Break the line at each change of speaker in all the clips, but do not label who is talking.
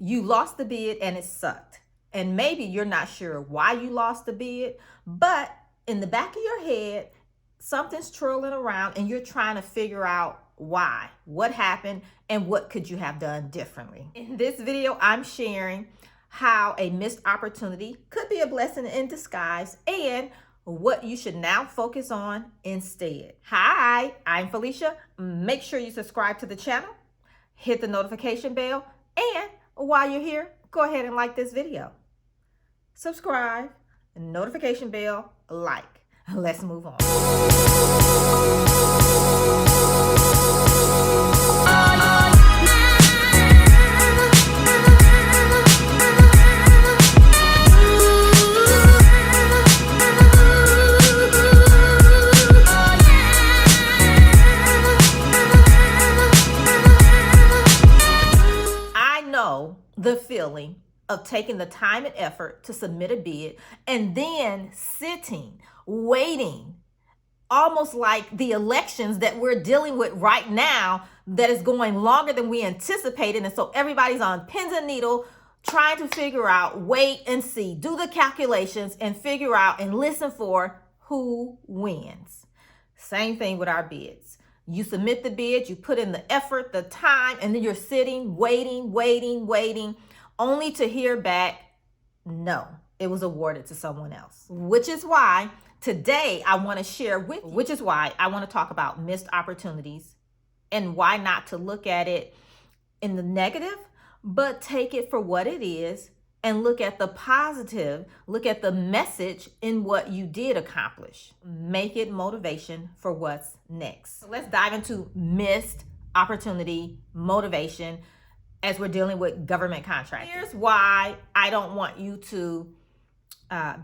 You lost the bid and it sucked. And maybe you're not sure why you lost the bid, but in the back of your head, something's twirling around and you're trying to figure out why, what happened, and what could you have done differently. In this video, I'm sharing how a missed opportunity could be a blessing in disguise and what you should now focus on instead. Hi, I'm Felicia. Make sure you subscribe to the channel, hit the notification bell, and while you're here, go ahead and like this video. Subscribe, notification bell, like. Let's move on. I know the feeling of taking the time and effort to submit a bid and then sitting, waiting, almost like the elections that we're dealing with right now that is going longer than we anticipated. And so everybody's on pins and needles trying to figure out, wait and see, do the calculations and figure out and listen for who wins. Same thing with our bids. You submit the bid, you put in the effort, the time, and then you're sitting, waiting, only to hear back, no, it was awarded to someone else. Which is why today I want to share with you, which is why I want to talk about missed opportunities and why not to look at it in the negative, but take it for what it is and look at the positive, look at the message in what you did accomplish. Make it motivation for what's next. So let's dive into missed opportunity motivation as we're dealing with government contracts. Here's why I don't want you to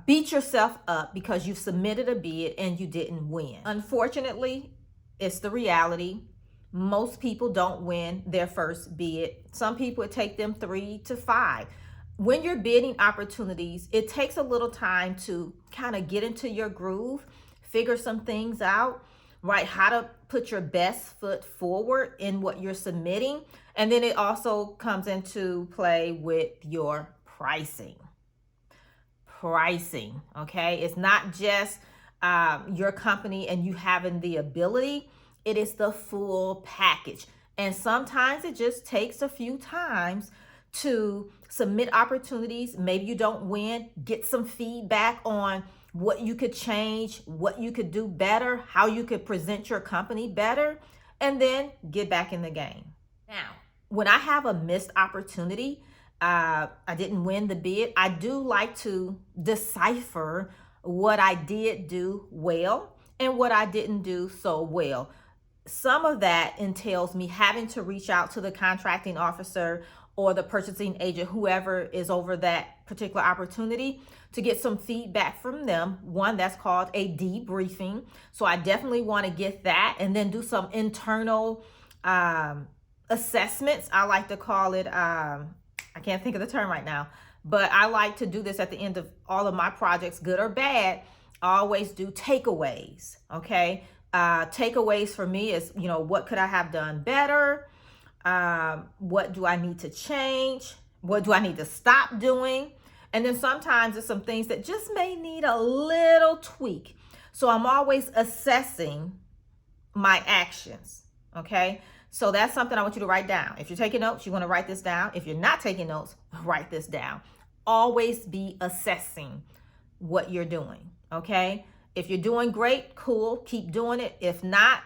beat yourself up because you submitted a bid and you didn't win. Unfortunately, it's the reality. Most people don't win their first bid. Some people, it take them 3 to 5. When you're bidding opportunities, it takes a little time to kind of get into your groove, figure some things out, right? How to put your best foot forward in what you're submitting. And then it also comes into play with your pricing. Okay? It's not just your company and you having the ability. It is the full package. And sometimes it just takes a few times to submit opportunities. Maybe you don't win, get some feedback on what you could change, what you could do better, how you could present your company better, and then get back in the game. Now, when I have a missed opportunity, I didn't win the bid, I do like to decipher what I did do well and what I didn't do so well. Some of that entails me having to reach out to the contracting officer or the purchasing agent, whoever is over that particular opportunity, to get some feedback from them. One, that's called a debriefing. So I definitely want to get that and then do some internal assessments. I like to call it, I can't think of the term right now, but I like to do this at the end of all of my projects, good or bad. I always do takeaways, okay? Takeaways for me is, what could I have done better? What do I need to change? What do I need to stop doing? And then sometimes there's some things that just may need a little tweak. So I'm always assessing my actions, okay? So that's something I want you to write down. If you're taking notes, you want to write this down. If you're not taking notes, write this down. Always be assessing what you're doing, okay? If you're doing great, cool, keep doing it. If not,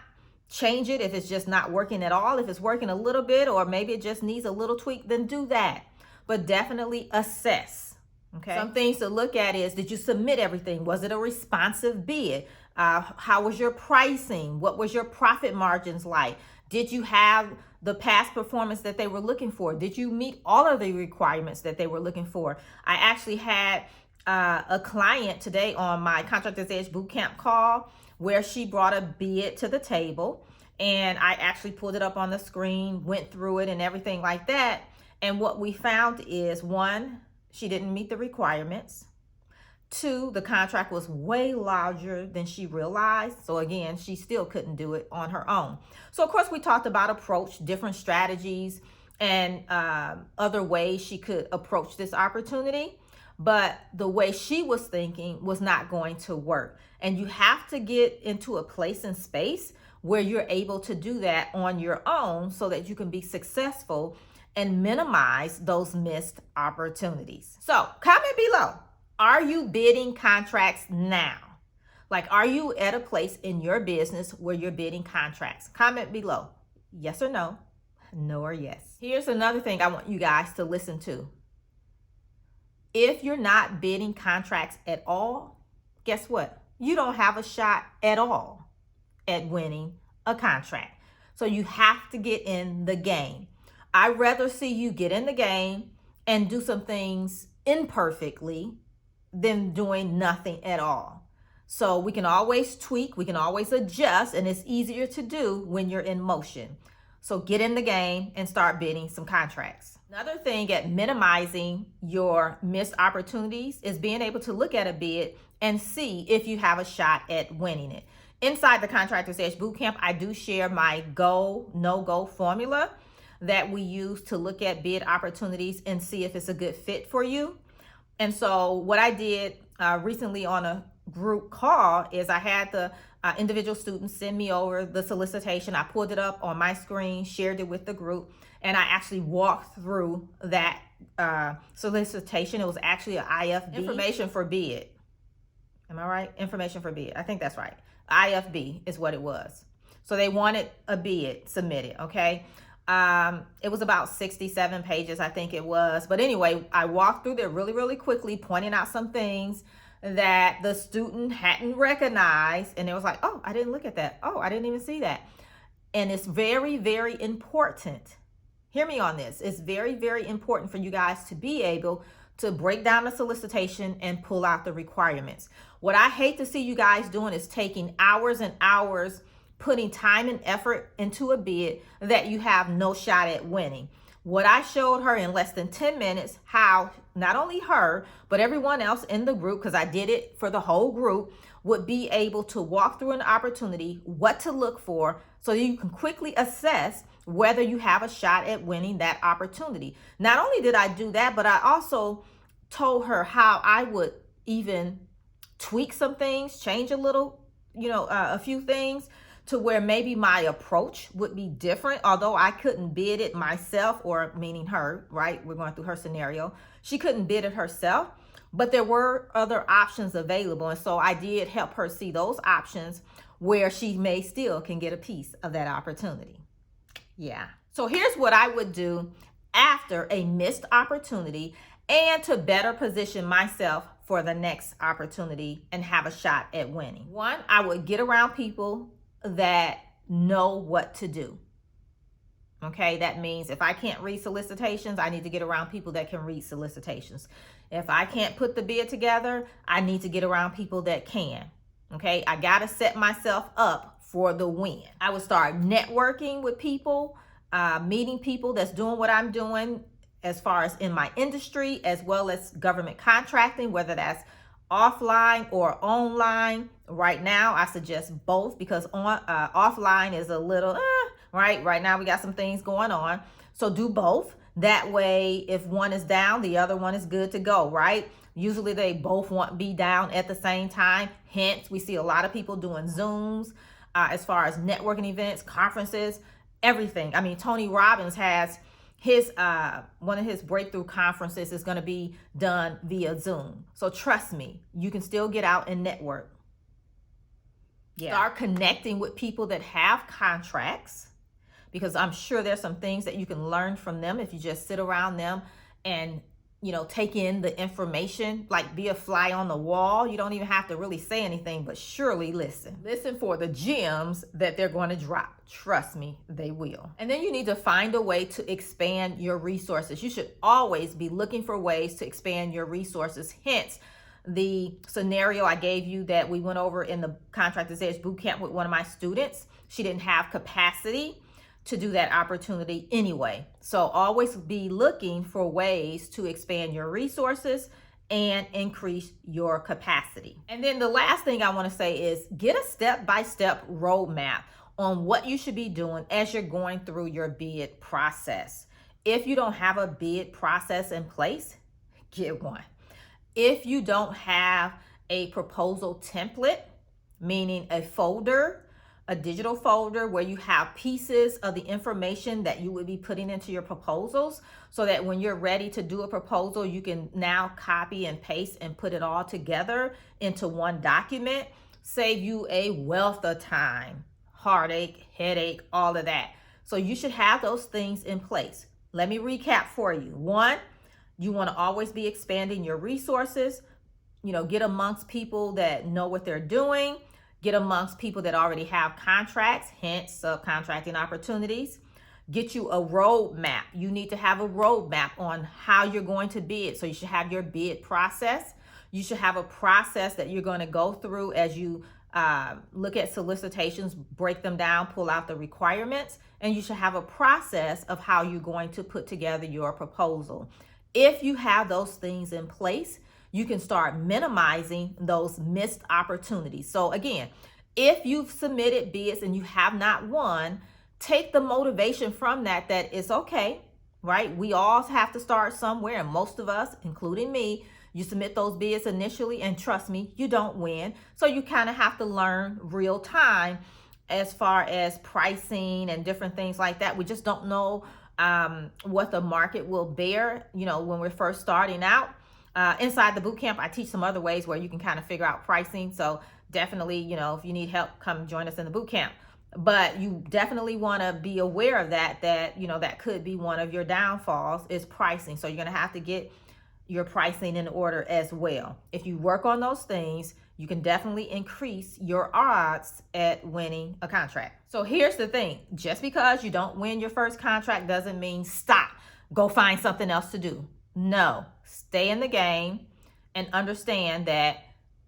change it. If it's just not working at all, if it's working a little bit, or maybe it just needs a little tweak, then do that. But definitely assess, okay? Some things to look at is, did you submit everything? Was it a responsive bid? How was your pricing? What was your profit margins like? Did you have the past performance that they were looking for? Did you meet all of the requirements that they were looking for? I actually had a client today on my Contractors Edge Bootcamp call where she brought a bid to the table, and I actually pulled it up on the screen, went through it and everything like that. And what we found is, 1, she didn't meet the requirements. 2, the contract was way larger than she realized. So again, she still couldn't do it on her own. So of course we talked about approach, different strategies, and other ways she could approach this opportunity. But the way she was thinking was not going to work. And you have to get into a place and space where you're able to do that on your own so that you can be successful and minimize those missed opportunities. So comment below. Are you bidding contracts now? Like, are you at a place in your business where you're bidding contracts? Comment below. Yes or no? No or yes. Here's another thing I want you guys to listen to. If you're not bidding contracts at all, guess what? You don't have a shot at all at winning a contract. So you have to get in the game. I'd rather see you get in the game and do some things imperfectly than doing nothing at all. So we can always tweak, we can always adjust, and it's easier to do when you're in motion. So get in the game and start bidding some contracts. Another thing at minimizing your missed opportunities is being able to look at a bid and see if you have a shot at winning it. Inside the Contractor's Edge Bootcamp, I do share my go, no-go formula that we use to look at bid opportunities and see if it's a good fit for you. And so what I did recently on a group call is I had the individual students send me over the solicitation. I pulled it up on my screen, shared it with the group, and I actually walked through that solicitation. It was actually an IFB, information for bid. Am I right? Information for bid. I think that's right. IFB is what it was. So they wanted a bid submitted, okay? It was about 67 pages, I think it was. But anyway, I walked through there really, really quickly, pointing out some things that the student hadn't recognized. And it was like, oh, I didn't look at that. Oh, I didn't even see that. And it's very, very important. Hear me on this. It's very, very important for you guys to be able to break down the solicitation and pull out the requirements. What I hate to see you guys doing is taking hours and hours, putting time and effort into a bid that you have no shot at winning. What I showed her in less than 10 minutes, how not only her, but everyone else in the group, because I did it for the whole group, would be able to walk through an opportunity, what to look for, so you can quickly assess whether you have a shot at winning that opportunity. Not only did I do that, but I also told her how I would even tweak some things, change a little, a few things, to where maybe my approach would be different, although I couldn't bid it myself, or meaning her, right? We're going through her scenario. She couldn't bid it herself, but there were other options available. And so I did help her see those options where she may still can get a piece of that opportunity. Yeah. So here's what I would do after a missed opportunity and to better position myself for the next opportunity and have a shot at winning. One, I would get around people that know what to do. Okay, that means if I can't read solicitations, I need to get around people that can read solicitations. If I can't put the bid together, I need to get around people that can. Okay, I got to set myself up for the win. I would start networking with people, meeting people that's doing what I'm doing as far as in my industry, as well as government contracting, whether that's offline or online. Right now, I suggest both, because offline is a little, right? Right now, we got some things going on. So do both. That way, if one is down, the other one is good to go, right? Usually they both won't be down at the same time. Hence, we see a lot of people doing Zooms as far as networking events, conferences, everything. I mean, Tony Robbins has his one of his breakthrough conferences is going to be done via Zoom. So trust me, you can still get out and network. Yeah. Start connecting with people that have contracts, because I'm sure there's some things that you can learn from them if you just sit around them and take in the information, like be a fly on the wall. You don't even have to really say anything, but surely listen. Listen for the gems that they're going to drop. Trust me, they will. And then you need to find a way to expand your resources. You should always be looking for ways to expand your resources. Hence, the scenario I gave you that we went over in the Contractor's Edge Bootcamp with one of my students. She didn't have capacity to do that opportunity anyway. So always be looking for ways to expand your resources and increase your capacity. And then the last thing I want to say is get a step-by-step roadmap on what you should be doing as you're going through your bid process. If you don't have a bid process in place, get one. If you don't have a proposal template, meaning a folder, a digital folder where you have pieces of the information that you would be putting into your proposals, so that when you're ready to do a proposal, you can now copy and paste and put it all together into one document, save you a wealth of time, heartache, headache, all of that. So you should have those things in place. Let me recap for you. One, you want to always be expanding your resources. Get amongst people that know what they're doing. Get amongst people that already have contracts, hence subcontracting opportunities. Get you a roadmap. You need to have a roadmap on how you're going to bid. So you should have your bid process. You should have a process that you're going to go through as you look at solicitations, break them down, pull out the requirements, and you should have a process of how you're going to put together your proposal. If you have those things in place, you can start minimizing those missed opportunities. So again, if you've submitted bids and you have not won, take the motivation from that it's okay, right? We all have to start somewhere, and most of us, including me, you submit those bids initially, and trust me, you don't win. So you kind of have to learn real time as far as pricing and different things like that. We just don't know what the market will bear, when we're first starting out. Inside the boot camp, I teach some other ways where you can kind of figure out pricing. So definitely, if you need help, come join us in the boot camp. But you definitely want to be aware of that could be one of your downfalls is pricing. So you're going to have to get your pricing in order as well. If you work on those things, you can definitely increase your odds at winning a contract. So here's the thing. Just because you don't win your first contract doesn't mean stop. Go find something else to do. No, stay in the game and understand that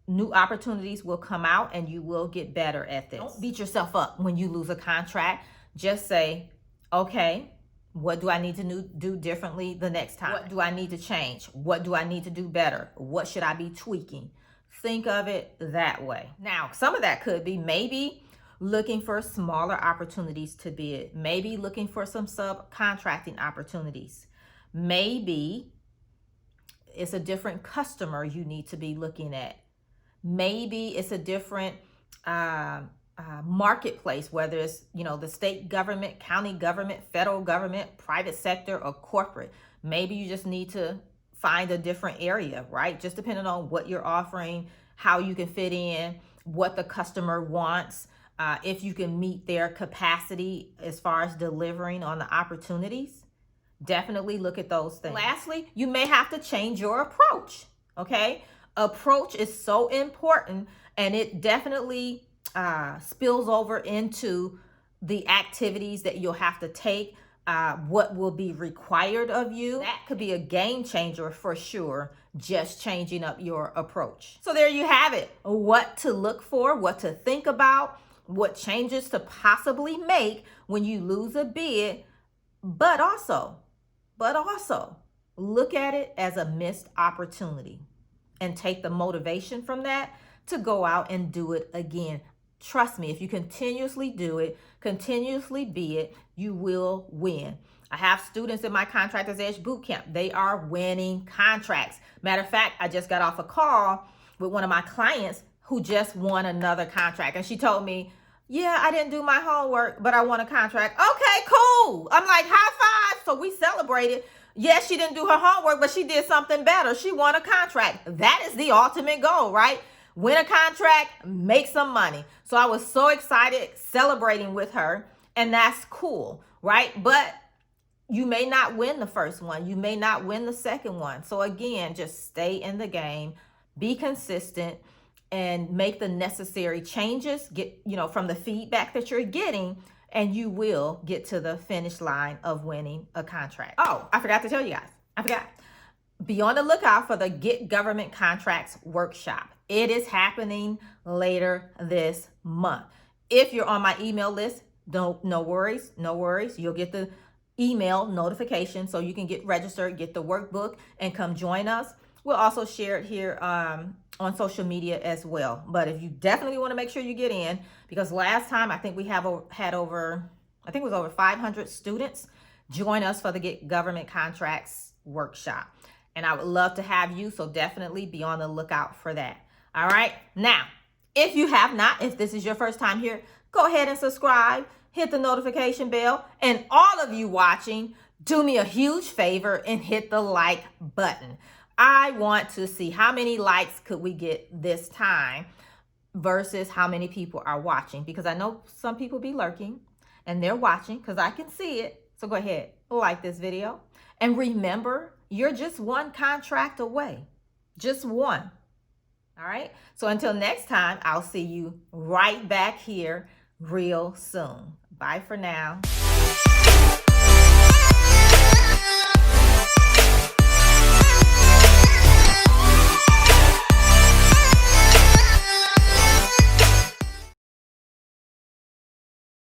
new opportunities will come out and you will get better at this. Don't beat yourself up when you lose a contract. Just say, okay, what do I need to do differently the next time? What do I need to change? What do I need to do better? What should I be tweaking? Think of it that way. Now, some of that could be maybe looking for smaller opportunities to bid, maybe looking for some subcontracting opportunities. Maybe it's a different customer you need to be looking at. Maybe it's a different marketplace, whether it's, the state government, county government, federal government, private sector, or corporate. Maybe you just need to find a different area, right? Just depending on what you're offering, how you can fit in, what the customer wants, if you can meet their capacity as far as delivering on the opportunities. Definitely look at those things. Lastly, you may have to change your approach, okay? Approach is so important, and it definitely spills over into the activities that you'll have to take, what will be required of you. That could be a game changer for sure, just changing up your approach. So there you have it. What to look for, what to think about, what changes to possibly make when you lose a bid, but also look at it as a missed opportunity and take the motivation from that to go out and do it again. Trust me, if you continuously do it, continuously be it, you will win. I have students in my Contractors Edge Bootcamp. They are winning contracts. Matter of fact, I just got off a call with one of my clients who just won another contract. And she told me, yeah, I didn't do my homework, but I won a contract. Okay, cool. I'm like, high five. So we celebrated. Yes, she didn't do her homework, but she did something better. She won a contract. That is the ultimate goal, right? Win a contract, make some money. So I was so excited celebrating with her, and that's cool, right? But you may not win the first one. You may not win the second one. So again, just stay in the game, be consistent, and make the necessary changes, get, from the feedback that you're getting, and you will get to the finish line of winning a contract. Oh, I forgot to tell you guys. Be on the lookout for the Get Government Contracts Workshop. It is happening later this month. If you're on my email list, no worries. You'll get the email notification so you can get registered, get the workbook, and come join us. We'll also share it here on social media as well. But if you definitely want to make sure you get in, because last time I think we had over 500 students join us for the Get Government Contracts workshop. And I would love to have you, so definitely be on the lookout for that. All right. Now, if you have not, if this is your first time here, go ahead and subscribe, hit the notification bell, and all of you watching, do me a huge favor and hit the like button. I want to see how many likes could we get this time versus how many people are watching, because I know some people be lurking and they're watching because I can see it. So go ahead, like this video. And remember, you're just one contract away. Just one. All right. So until next time, I'll see you right back here real soon. Bye for now.